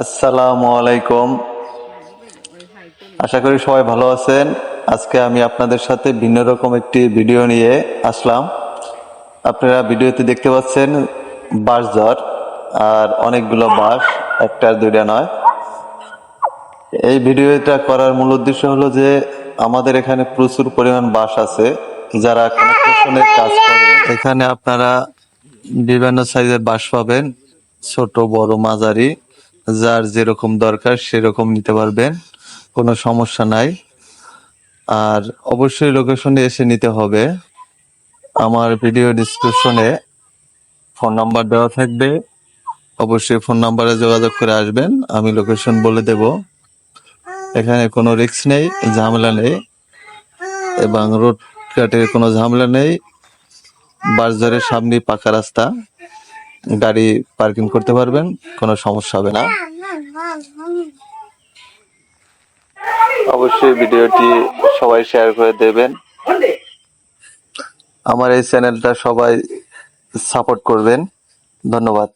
আসসালামু আলাইকুম। আশা করি সবাই ভালো আছেন। আজকে আমি আপনাদের সাথে ভিন্ন রকম একটি ভিডিও নিয়ে আসলাম। আপনারা ভিডিওতে দেখতে পাচ্ছেন বাঁশঝাড় আর অনেকগুলো বাঁশ, একটা দুইটা নয়। এই ভিডিওটা করার মূল উদ্দেশ্য হলো যে আমাদের এখানে প্রচুর পরিমাণ বাঁশ আছে, যারা কনস্ট্রাকশনের কাজ করে। এখানে আপনারা বিভিন্ন সাইজের বাঁশ পাবেন, ছোট বড় মাঝারি, যার যেরকম দরকার সেরকম নিতে পারবেন, কোনো সমস্যা নাই। আর অবশ্যই লোকেশনে এসে নিতে হবে। আমার ভিডিও ডিসক্রিপশনে ফোন নাম্বার দেওয়া থাকবে, অবশ্যই ফোন নাম্বারে যোগাযোগ করে আসবেন, আমি লোকেশন বলে দেব। এখানে কোনো রিস্ক নেই, ঝামেলা নেই, এবং রোড কাটের কোনো ঝামেলা নেই। বাঁশঝাড়ের সামনে পাকা রাস্তা, গাড়ি পার্কিং করতে পারবেন, কোনো সমস্যা হবে না। অবশ্যই ভিডিওটি সবাই শেয়ার করে দেবেন। আমার এই চ্যানেলটা সবাই সাপোর্ট করবেন। ধন্যবাদ।